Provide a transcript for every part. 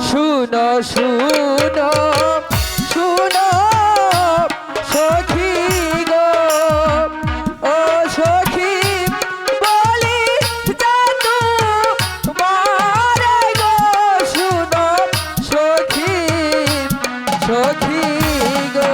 শুনো শুনো শুনো সখী গো ও সখী বলি জানো মারে গো শুনো সখী সখী গো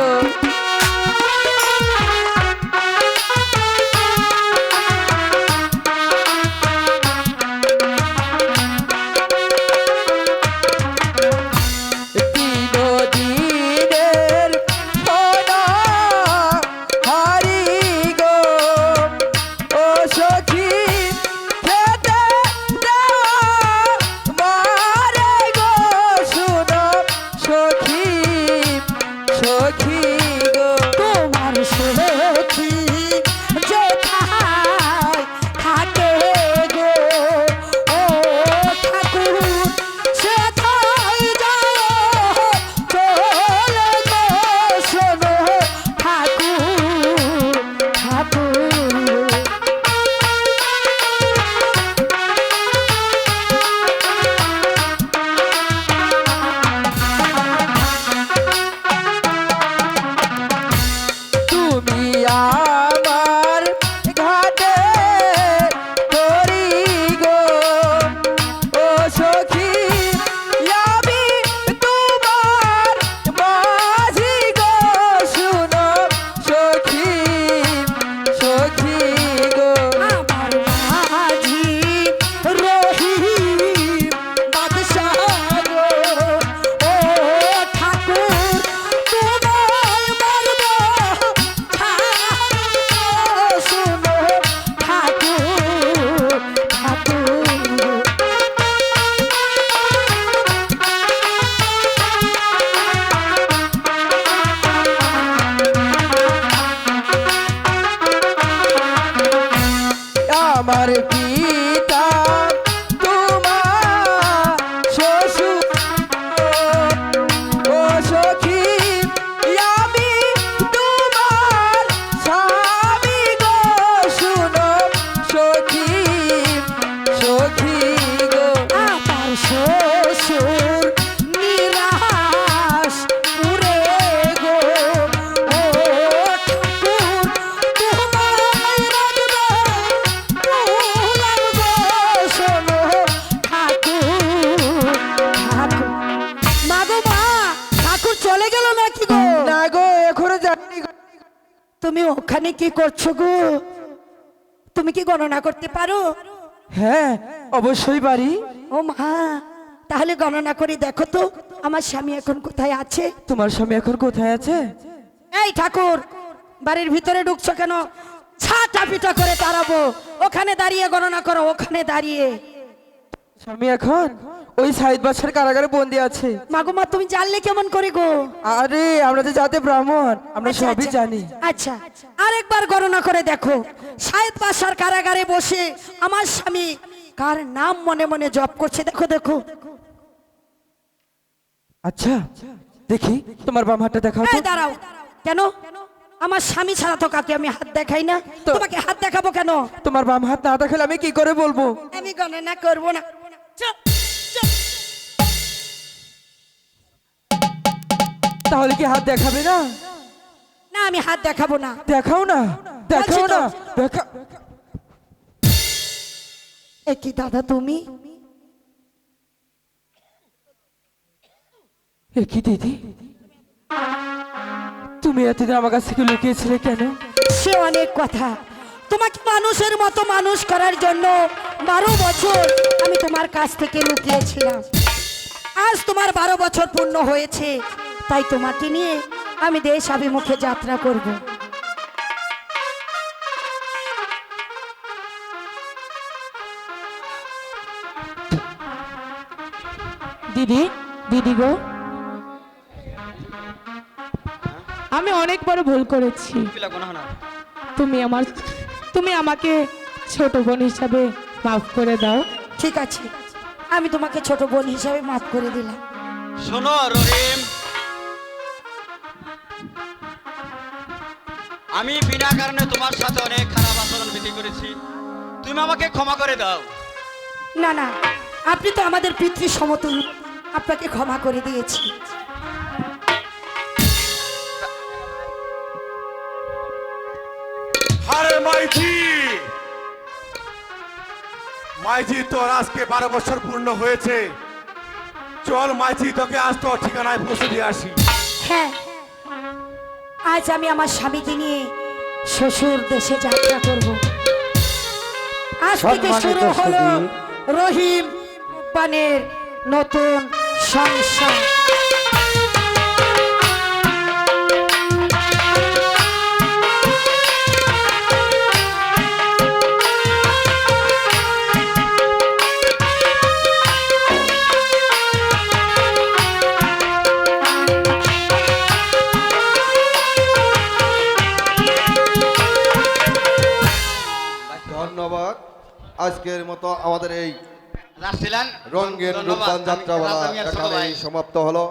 আমার পিতা তোমার শ্বশুর ও সখী আমি তোমার স্বামী গো শুনো সখী সখী গো আমার শ্বশুর নিরাশ পুরে গো ও ঠাকুর তোমায় রাখবে তুলাম গো শোনো ঠাকুর ঠাকুর মা গো মা ঠাকুর চলে গেল নাকি গো? না গো এখনো যায়নি গো। তুমি ওখানে কি করছো গো? তুমি কি গণনা করতে পারো? হ্যাঁ অবশ্যই পারি। ও মা তাহলে গণনা করে দেখো তো আমার স্বামী এখন কোথায় আছে। তোমার স্বামী এখন কোথায় আছে? এই ঠাকুর বাড়ির ভিতরে ঢুকছো কেন? ছাটা পিটা করে তাড়াবো। ওখানে দাঁড়িয়ে গণনা করো, ওখানে দাঁড়িয়ে। স্বামী এখন ওই সাইদ বাদশার কারাগারে বন্দি আছে। মাগো মা, তুমি জানলে কেমন করে গো? আরে আমরা তো জাতে ব্রাহ্মণ, আমরা আচ্ছা, সবই আচ্ছা। জানি। আচ্ছা, আরেকবার গণনা করে দেখো। সায়েদ বাসার কারাগারে বসে আমার স্বামী কার নাম মনে মনে জপ করছে, দেখো দেখো। আচ্ছা দেখি তোমার বাম হাতটা দেখাও তো। এই দাঁড়াও, কেন? আমার স্বামী ছাড়া তো কাকে আমি হাত দেখাই না, তো- তোমাকে হাত দেখাবো কেন? তোমার বাম হাত না দেখালে আমি কি করে বলবো? আমি গণনা করবো না। চুপ, চুপ। তাহলে কি হাত দেখাবে না? না, আমি হাত দেখাবো না। দেখাও না, দেখাও বলছি তো। না, দেখা। এ কি দাদা তুমি? এ কি দিদি, তুমি এতদিন আমার কাছ থেকে লুকিয়েছিলে কেন? সে অনেক কথা। তোমাকে মানুষের মতো মানুষ করার জন্য 12 বছর আমি তোমার কাছ থেকে লুকিয়েছিলাম। আজ তোমার 12 বছর পূর্ণ হয়েছে, তাই তোমাকে নিয়ে আমি দেশ অভিমুখে যাত্রা করব। দিদি, দিদি গো, আমি অনেক বড় ভুল করেছি। তুমি আমাকে ছোট বোন হিসাবে মাফ করে দাও। ঠিক আছে, আমি তোমাকে ছোট বোন হিসাবে মাফ করে দিলাম। শোনো রহিম, আমি বিনা কারণে তোমার সাথে অনেক খারাপ আচরণ বিধি করেছি, তুমি আমাকে ক্ষমা করে দাও। না না, আপনি তো আমাদের পিতৃ সমতুল্য, আপনাকে ক্ষমা করে দিয়েছি। আরে মাইজি, মাইজি তোর আজকে 12 বছর পূর্ণ হয়েছে। চল মাইজি, তোকে আজ তোর ঠিকানায় পৌঁছে দিয়ে আসি। হ্যাঁ, আজ আমি আমার স্বামীকে নিয়ে শ্বশুর দেশে যাত্রা করব। আজ থেকে শুরু হলো রহিম উপ্পানের নতুন সংসার। ধন্যবাদ। আজকের মতো আমাদের এই রাসেলান রঙ্গের রূপদান যাত্রাপালা এখানেই সমাপ্ত হলো।